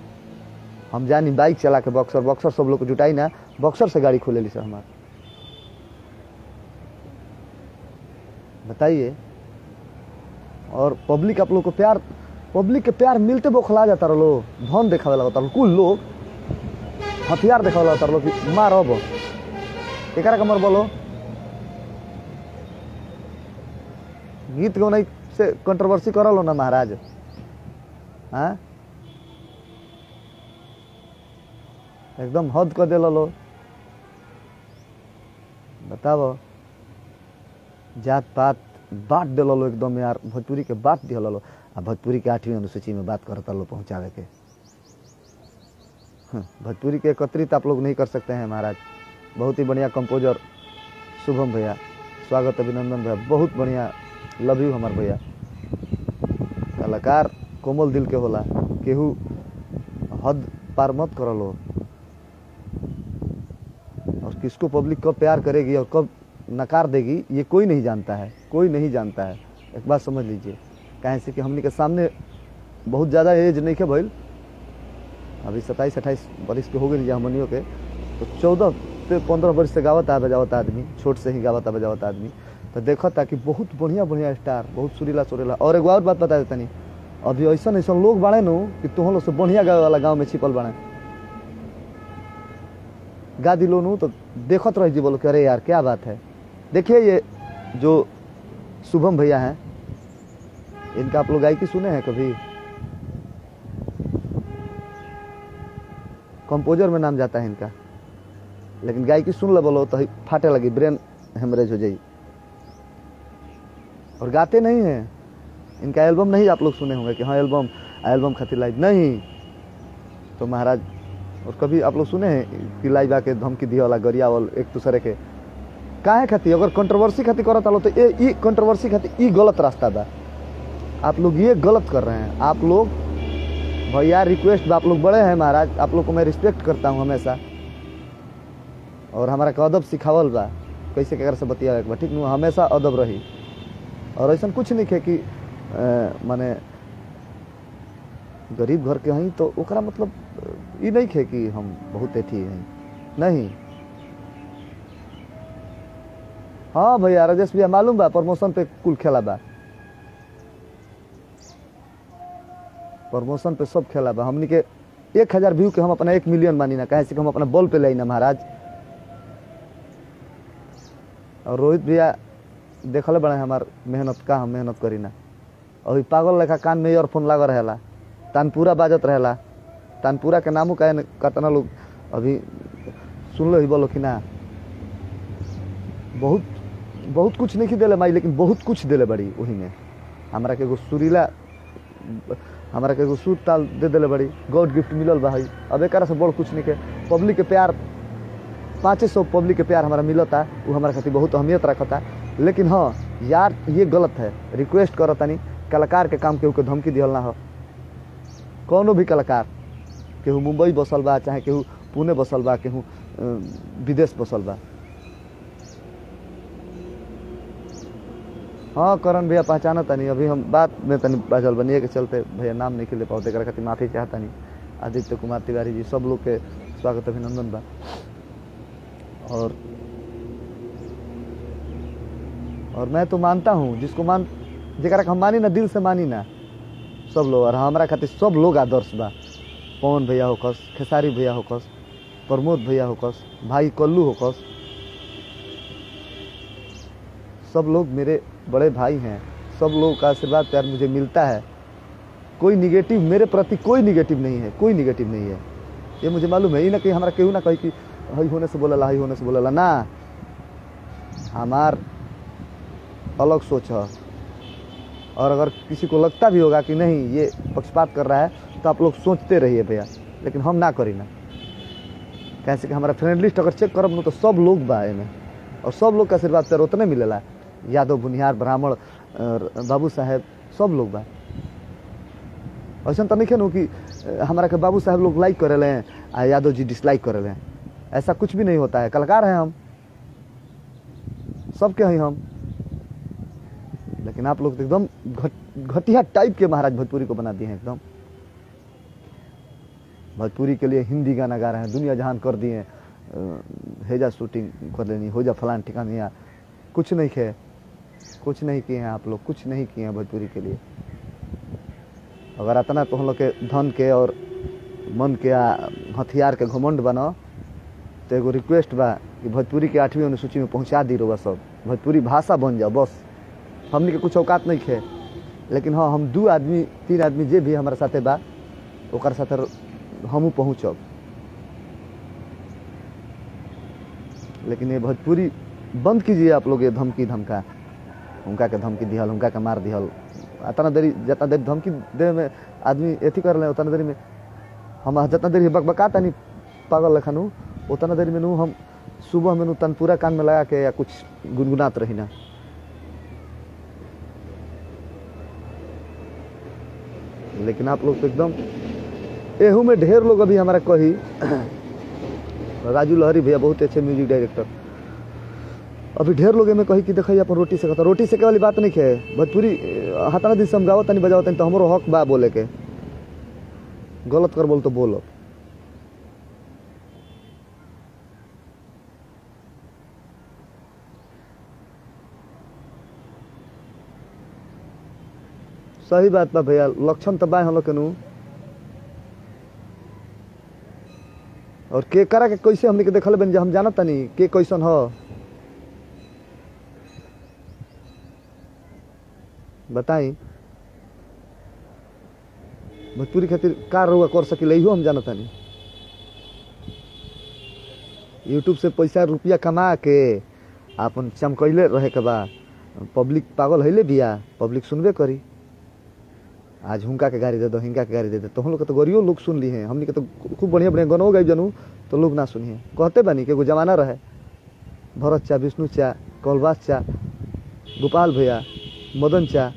हम जानी बाइक चला के बक्सर सब लोग को जुटाई ना, बक्सर से गाड़ी खोले ली सर हमार। बताइए। और पब्लिक आप लोग को प्यार, पब्लिक के प्यार मिलते बौखला जाता रहो, धन देखावे लगता रहो, कुल लोग हथियार देखावे लगता रहो कि मार अब एकरा कमर बोलो। गीत गौनाई से कंट्रोवर्सी कर लो ना महाराज। हाँ एकदम हद कर दे लो। बताओ जात पात बांट दिल लो एकदम यार, भोजपुरी के बांट दिल लो। आ भोजपुरी के 8वीं अनुसूची में बात करता लो पहुंचावे के। भोजपुरी के एकत्रित आप लोग नहीं कर सकते हैं महाराज। बहुत ही बढ़िया कंपोजर शुभम भैया, स्वागत अभिनंदन भैया, बहुत बढ़िया, लव यू हमार भैया। कलाकार कोमल दिल के होला, केहू हद पार मत कर लो। और किसको पब्लिक कब प्यार करेगी और कब नकार देगी ये कोई नहीं जानता है, कोई नहीं जानता है। एक बात समझ लीजिए, कहें से कि हमने के सामने बहुत ज़्यादा एज नहीं के भइल, अभी 27-28 वर्ष के हो गए हमनियों के, तो 14 से 15 वर्ष से गावत बजावत आदमी, छोट से ही गावत बजावत आदमी, तो देखा था कि बहुत बढ़िया स्टार, बहुत सुरीला सुरीला। और एक और बात बता देता नहीं, अभी ऐसा लोग बाड़े नु कि तुम लोग से बढ़िया गावे वाला गाँव में छिपल बाड़े, गा दिलो नु तो देखत रह जी, बोलो कि अरे यार क्या बात है। देखिए ये जो शुभम भैया हैं, इनका आप लोग गायकी सुने हैं कभी? कंपोजर में नाम जाता है इनका, लेकिन गायकी सुन लो बोलो तो फाटे लगी, ब्रेन हेमरेज हो जाए। और गाते नहीं हैं। इनका एल्बम नहीं आप लोग सुने होंगे कि हाँ एल्बम खातिर लाइव नहीं तो महाराज। और कभी आप लोग सुने हैं कि लाइव आके धमकी दिया वाला गरियावल एक दूसरे के काहे खातिर? अगर कंट्रोवर्सी खातिर करता लो तो ये कंट्रोवर्सी खातिर ये गलत रास्ता बा। आप लोग ये गलत कर रहे हैं। आप लोग भैया रिक्वेस्ट, आप लोग बड़े हैं महाराज, आप लोग को मैं रिस्पेक्ट करता हूँ हमेशा, और हमारा का अदब सिखावल बा कैसे केकर से बतिया बा, ठीक न? हमेशा अदब रही। और ऐसा कुछ नहीं है कि माने गरीब घर के हई तो ओकरा मतलब ये नहीं है कि हम बहुत अथी हैं, नहीं। हाँ भैया राजेश भैया मालूम बा, प्रमोशन पे कुल खेला बा, प्रमोशन पे सब खेला बा। हमनी के 1000 व्यू के हम अपना 1 मिलियन मानी ना, कहे से हम अपना बॉल पे लाई ना महाराज। और रोहित भैया देखले बड़े हमार मेहनत का, हम मेहनत करी ना। अभी पागल लेखा कान में ईयरफोन लगा रहेला, तानपुरा बाजत रहेला। तानपुरा के नामों का कतना लोग अभी सुन लो ही बोलो कि ना। बहुत बहुत कुछ नहीं दिले माई, लेकिन बहुत कुछ दिले बड़ी। वही में हमारा के एगो सुरीला, हमारा के एगो सुर ताल दे दिले बड़ी। गॉड गिफ्ट मिलल बा। अब एक से बड़ कुछ नहीं के पब्लिक के प्यार, 500 पब्लिक के प्यार हमारा मिलता। वो हमारा खातिर बहुत अहमियत रखता। लेकिन हाँ यार ये गलत है। रिक्वेस्ट करता नहीं, कलाकार के काम केहू के धमकी दिहल ना हो। कौनो भी कलाकार, केहू मुंबई बसल बा, चाहे केहू पुणे बसल बा, केहू विदेश बसल बा। हाँ करण भैया पहचाना नहीं। अभी हम बात में तनी बाजल बनिए के चलते भैया नाम नहीं खेले पाते, खातिर माफी चाहता नहीं। आदित्य कुमार तिवारी जी सब लोग के स्वागत अभिनंदन बा। और मैं तो मानता हूँ जिसको जरा हम मानी ना, दिल से मानी ना सब लोग। और हमारा खातिर सब लोग आदर्श बा। पवन भैया होकस, खेसारी भैया होकस, प्रमोद भैया होकस, भाई कल्लू होकस, सब लोग मेरे बड़े भाई हैं। सब लोगों का आशीर्वाद प्यार मुझे मिलता है। कोई निगेटिव मेरे प्रति, कोई निगेटिव नहीं है, कोई निगेटिव नहीं है। ये मुझे मालूम है। ही ना कि हमारा केहू ना कही कि हई होने से बोला, हई होने से बोला ना। हमार अलग सोच है। और अगर किसी को लगता भी होगा कि नहीं ये पक्षपात कर रहा है, तो आप लोग सोचते रहिए भैया, लेकिन हम ना करी ना। कैसे कि हमारा फ्रेंड लिस्ट अगर चेक करब तो सब लोग बा में, और सब लोग का आशीर्वाद प्यार उतने मिलेला। यादव, बुनियार, ब्राह्मण, बाबू साहेब सब लोग बा। ऐसा तो नहीं नु कि हमारा के बाबू साहब लोग लाइक करे लें आ यादव जी डिसलाइक करे लें। ऐसा कुछ भी नहीं होता है। कलाकार हैं हम, सबके हैं हम। लेकिन आप लोग तो एकदम घटिया टाइप के महाराज भोजपुरी को बना दिए हैं। एकदम भोजपुरी के लिए हिंदी गाना गा रहे हैं, दुनिया जहान कर दिए। हेजा शूटिंग कर लेनी, हो जा फलान ठिकाने। या कुछ नहीं किए, कुछ नहीं किए हैं आप लोग, कुछ नहीं किए हैं भोजपुरी के लिए। अगर इतना तो हम लोग के धन के और मन के हथियार के घमंड बनो, तो एगो रिक्वेस्ट बा कि भोजपुरी के 8वीं अनुसूची में पहुंचा दी रहो। सब भोजपुरी भाषा बन जाओ बस। हमने के कुछ औकात नहीं खे, लेकिन हाँ हम 2 आदमी 3 आदमी जे भी हमारे साथे बा ओकर साथे हमू पहुँचब। लेकिन ये भोजपुरी बंद कीजिए आप लोग। ये धमकी धमका, उनका के धमकी दिहल, उनका के मार दिहल। इतना देरी जितना देर धमकी दे में आदमी एथी कर ले, उतना देरी में हम जितना देरी बकबकाता नहीं पागल लखनऊ, उतना देरी में हम सुबह में तनपुरा कान में लगा के या कुछ गुनगुनात रही ना। लेकिन आप लोग तो एकदम एहू में ढेर लोग अभी हमारा कही। राजू लहरी भैया बहुत अच्छे म्यूजिक डायरेक्टर। अभी ढेर लोग में कही कि देखिए अपन रोटी से खाता। रोटी से के वाली बात नहीं है। भोजपुरी हाथाना दिन से हम गावत नहीं बजावत नहीं, तो हमारो हक बा बोले के। गलत कर बोल तो बोलो। सही बात बा भैया, लक्षण तो बा हम लोग के नू। और के करा के कैसे हमने के देखल बन, हम जानत नहीं के कैसन हो। बताई भोजपुरी खातिर का रउआ कर सकिले, इहो हम जानत नहीं। यूट्यूब से पैसा रुपया कमा के अपन चमकैले रहे के बा। पब्लिक पागल हैले बिया, पब्लिक सुनबे करी। आज हुनका के गाड़ी दे दो, हिंका के गाड़ी दे दो, तो हम लोग के तो गरीब लोग सुन ली हैं। हमने के तो खूब बढ़िया बढ़िया गानों गाई जनू, तो लोग ना सुनिए। कहते बानी कि एगो जमाना रहे, भरत चा, विष्णु चा, कौलवास चा, गोपाल भैया, मदन चा,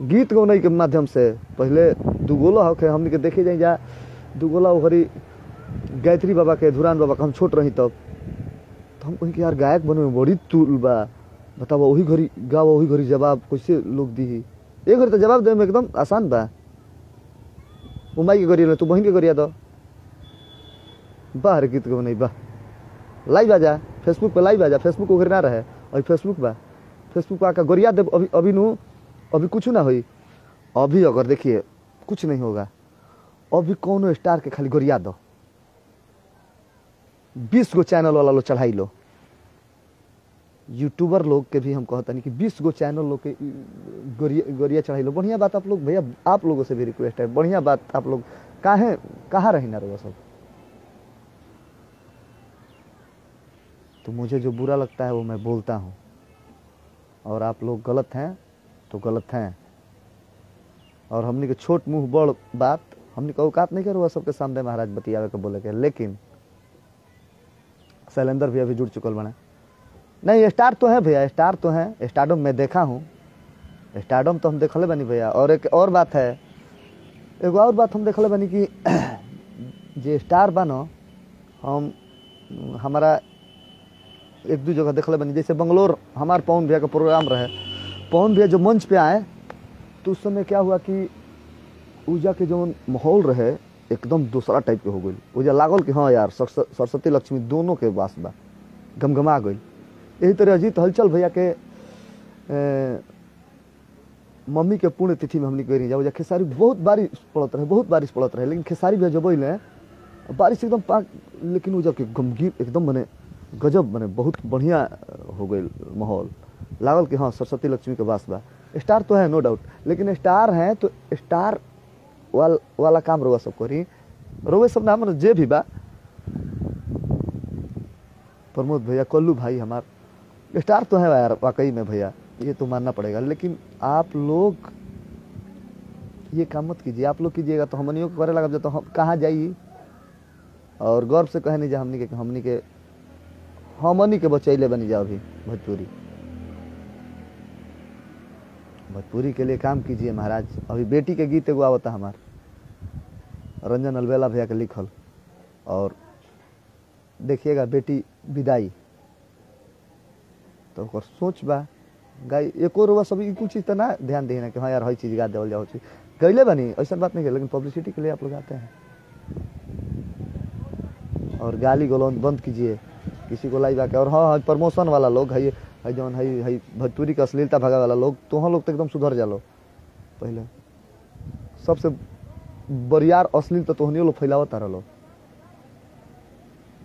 गीत गौनाई के माध्यम से पहले दुगोला होके हमने के देखे जाए जा। दुगोला ओहरी गायत्री बाबा के, धुरान बाबा का हम छोट रही तब, तो हम कहीं कि यार गायक बने में बड़ी तुल बा। बताओ वही घड़ी गाओ, वही घड़ी जवाब कैसे लोग दी। एक घड़ी तो जवाब दे में एकदम आसान बा। वो माई के गरिया तू बहन के गरिया दो। बाहर गीत गौनाई बा, लाइव आ जा फेसबुक पे, लाइव आ जा। फेसबुक वगैरह ना रहे और फेसबुक बा, फेसबुक पे आकर गरिया दे। अभी अभी नू अभी कुछ ना हुई। अभी अगर देखिए कुछ नहीं होगा। अभी कौन स्टार के खाली गरिया दो, 20 गो चैनल वाला लो चढ़ाई लो, यूट्यूबर लोग के भी हम कहता नहीं कि 20 गो चैनल लोग के गोरिया चढ़ाई लो। बढ़िया बात आप लोग, भैया आप लोगों से भी रिक्वेस्ट है, बढ़िया बात आप लोग कहाँ रही ना रहो सब। तो मुझे जो बुरा लगता है वो मैं बोलता हूँ, और आप लोग गलत हैं तो गलत हैं। और हमने के छोट मुंह बड़ बात हमने का औकात नहीं करो सबके सामने महाराज बतियावे के बोले के। लेकिन शैलेंद्र भी अभी जुड़ चुकल बना। नहीं स्टार तो है भैया, स्टार तो है, स्टारडम मैं देखा हूँ, स्टारडम तो हम देखले बनी भैया। और एक और बात है, एगो और बात हम देखले बनी कि जे स्टार बनो हम हमारा एक दो जगह देखले बनी। जैसे बंगलोर हमार पवन भैया का प्रोग्राम रहे, पवन भैया जो मंच पे आए तो उस समय क्या हुआ कि ऊजा के जो माहौल रहे एकदम दूसरा टाइप के हो गई। ऊजा लागल कि हाँ यार सरस्वती लक्ष्मी दोनों के वास बा, गमगमा गई। यही तरह अजीत हलचल भैया के मम्मी के पुण्य तिथि में हमने कही जाओ, खेसारी बहुत बारिश पड़त रहे, लेकिन खेसारी भैया जब अल बारिश एकदम पाक, लेकिन ऊजा के गमगीर एकदम बने गजब, बने बहुत बढ़िया हो गई माहौल। लागल कि हाँ सरस्वती लक्ष्मी के वास बा। स्टार तो है नो डाउट, लेकिन स्टार हैं तो स्टार वाला काम रोवा सब करी, रोवे सब नाम जे भी बा, प्रमोद भैया, कल्लू भाई हमार स्टार तो है यार वाकई में भैया, ये तो मानना पड़ेगा। लेकिन आप लोग ये काम मत कीजिए। आप लोग कीजिएगा तो हमनियों को करे लगा, तो हम कहाँ जाइए। और गर्व से कहे नहीं जा हमनी के बचैले बनी जाओ। अभी भोजपुरी के लिए काम कीजिए महाराज। अभी बेटी के गीत एगो आवता हमार, रंजन अलवेला भैया के लिखल, और देखिएगा बेटी विदाई, तो ओकर सोच बा गाय एक और सब कुछ चीज़ तो ना ध्यान देना कि हाँ यार हर चीज़ गा देवल जाओ चीज़ गईले बनी, ऐसा बात नहीं है। लेकिन पब्लिसिटी के लिए आप लोग आते हैं। और गाली गलौज बंद कीजिए किसी को लाई बाके। और हाँ प्रमोशन वाला लोग है जौन है भोजपुरी का अश्लीलता भगा वाला लोग, तो हम लोग तो एकदम सुधर जालो। पहले सबसे बरियार अश्लील तो तोहनियों लोग फैलावता रहो,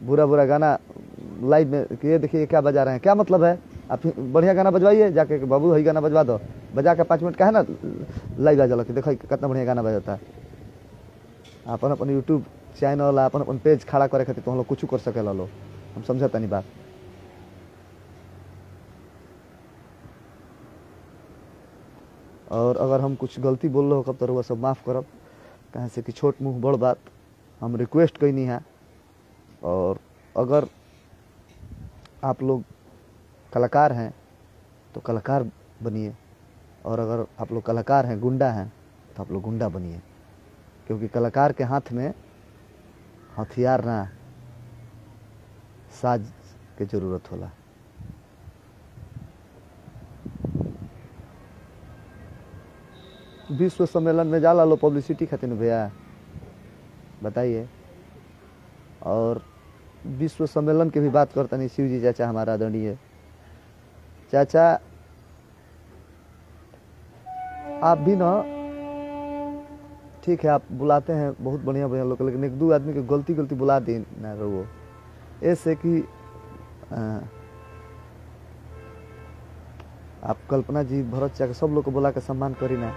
बुरा गाना लाइव में कि ये देखिए क्या बजा रहे हैं, क्या मतलब है। आप बढ़िया गाना बजवाइए जाके, बाबू है गाना बजवा दो, बजा के 5 मिनट का है ना लाइव आ जाला कि देखो कितना बढ़िया गाना बजाता है। अपन यूट्यूब चैनल अपन पेज खड़ा करे खातिर तो हम लोग कुछ कर सकेला लो, हम समझता नहीं बात। और अगर हम कुछ गलती बोल रहे हो कब तो वह सब माफ़ करब, कहे से कि छोट मुँह बड़ बात हम रिक्वेस्ट कैनी है। और अगर आप लोग कलाकार हैं तो कलाकार बनिए, और अगर आप लोग कलाकार हैं गुंडा हैं तो आप लोग गुंडा बनिए, क्योंकि कलाकार के हाथ में हथियार ना साज के जरूरत होला। विश्व सम्मेलन में जाला लो पब्लिसिटी खातिर भैया, बताइए। और विश्व सम्मेलन की भी बात करता नहीं, शिव जी चाचा हमारा आदरणीय चाचा, आप भी ना ठीक है आप बुलाते हैं बहुत बढ़िया लोग, लेकिन एक दो आदमी की गलती बुला दी ना रहो, ऐसे कि आप कल्पना जी भरत चाचा सब लोग को बुला के सम्मान करी ना,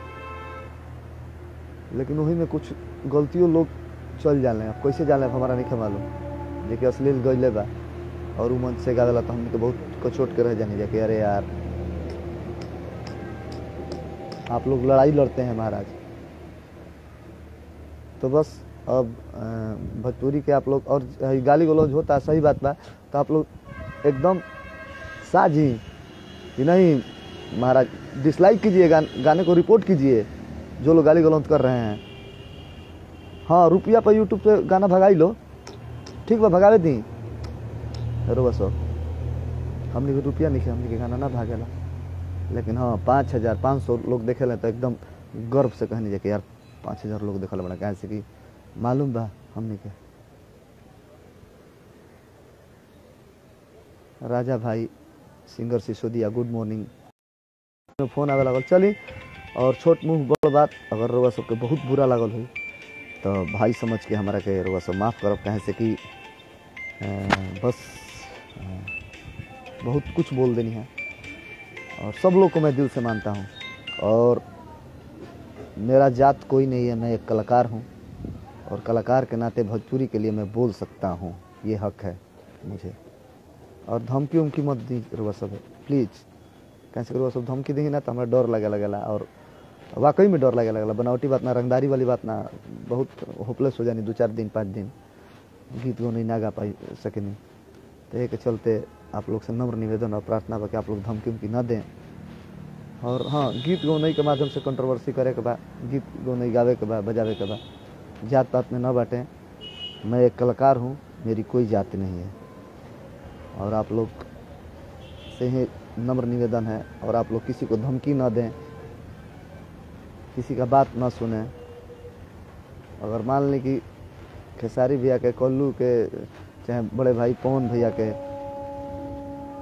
लेकिन वही में कुछ गलतियों लोग चल जाले। अब कैसे जाले हमारा नहीं मालूम, देखिए अश्लील गईले बा और मंच से गावेला तो हमने तो बहुत कचोट के रह जाने जाके अरे यार आप लोग लड़ाई लड़ते हैं महाराज। तो बस अब भोजपुरी के आप लोग और गाली गलौज होता है, सही बात बा, तो आप लोग एकदम साझी कि नहीं महाराज डिसलाइक कीजिए, गाने को रिपोर्ट कीजिए जो लोग गाली गलौज कर रहे हैं। हाँ रुपया पर यूट्यूब पे गाना भगाई लो, ठीक बा भगावे दी रो बस, हमने को रुपया नहीं हमने के गाना ना भागेला। लेकिन हाँ 5,500 लोग देखे तो एकदम गर्व से कहने जाके यार 5,000 लोग देखल बड़ा, कैसे कि मालूम बा हमने के। राजा भाई singer Sisodia good morning, phone आवे लागल चली। और छोट मुँह बड़ बात अगर रोवा सबके बहुत बुरा लागल हुई तो भाई समझ के हमारा के रोवा सब माफ़ करब, कहे से कि बस बहुत कुछ बोल देनी है, और सब लोग को मैं दिल से मानता हूँ, और मेरा जात कोई नहीं है, मैं एक कलाकार हूँ, और कलाकार के नाते भोजपुरी के लिए मैं बोल सकता हूँ, ये हक है मुझे। और धमकी उमकी मत दी रुआ सब, प्लीज़, कैसे रुआ सब धमकी दी ना तो हमें डर लगे लगेला, और वाकई में डर लगे लगेला। बनावटी बात ना, रंगदारी वाली बात ना, बहुत होपलेस हो जानी 2-4 दिन 5 दिन गीत गो नहीं ना गा पाई सकेनी। तो एक चलते आप लोग से नम्र निवेदन और प्रार्थना बा कि आप लोग धमकी उमकी ना दें। और हाँ, गीत गौनई के माध्यम से कंट्रोवर्सी करे के बा, गीत गौनई गावे के बा, बजावे के बा, जात पात में न बाटें। मैं एक कलाकार हूँ, मेरी कोई जाति नहीं है, और आप लोग से ही नम्र निवेदन है, और आप लोग किसी को धमकी न दें, किसी का बात न सुने। अगर मान लें कि खेसारी भैया के, कोल्लू के, चाहे बड़े भाई पवन भैया के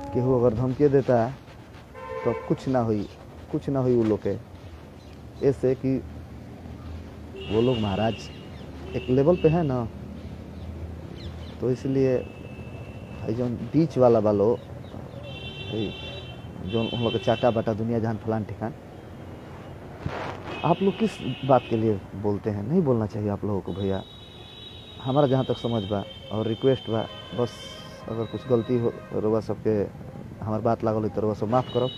केहू अगर धमकी देता है तो कुछ ना हुई वो लोग के, ऐसे कि वो लोग महाराज एक लेवल पे है ना। तो इसलिए जो बीच वाला वालो जो हम लोग के चाटा बाटा दुनिया जहान फलान ठिकान, आप लोग किस बात के लिए बोलते हैं? नहीं बोलना चाहिए आप लोगों को भैया, हमारा जहाँ तक समझ बा और रिक्वेस्ट बा, बस अगर कुछ गलती हो रउआ सबके हमार बात लागल हो तो रउआ सब माफ़ करब।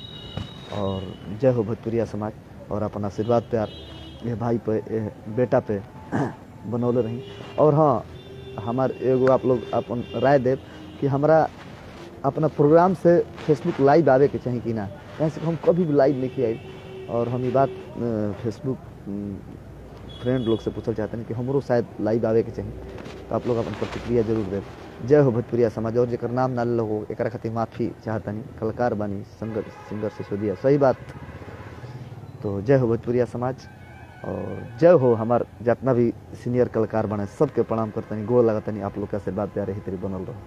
और जय हो भोजपुरिया समाज, और अपन आशीर्वाद प्यार ये भाई पे, ये बेटा पे बनौले रही। और हाँ, हमार एगो आप लोग अपन राय देव कि हमारा अपना प्रोग्राम से फेसबुक लाइव आवे के चाहिए कि ना, कैसे हम कभी भी लाइव नहीं आई। और हम ये बात फेसबुक फ्रेंड लोग से पूछल चाहते हैं कि हमरो शायद लाइव आवे के चाहिए, तो आप लोग अपन प्रतिक्रिया जरूर दें। जय हो भोजपुरिया समाज, और जेकर नाम ना लो एक खातिर माफ़ी चाहतनी, कलाकार बानी, सिंगर सिसोदिया, सही बात। तो जय हो भोजपुरिया समाज, और जय हो हमार जितना भी सीनियर कलाकार बने, सबके प्रणाम करतनी, गोड़ लगतनी, आप लोग के आशीर्वाद प्यारे ही तेरी बनल रहो।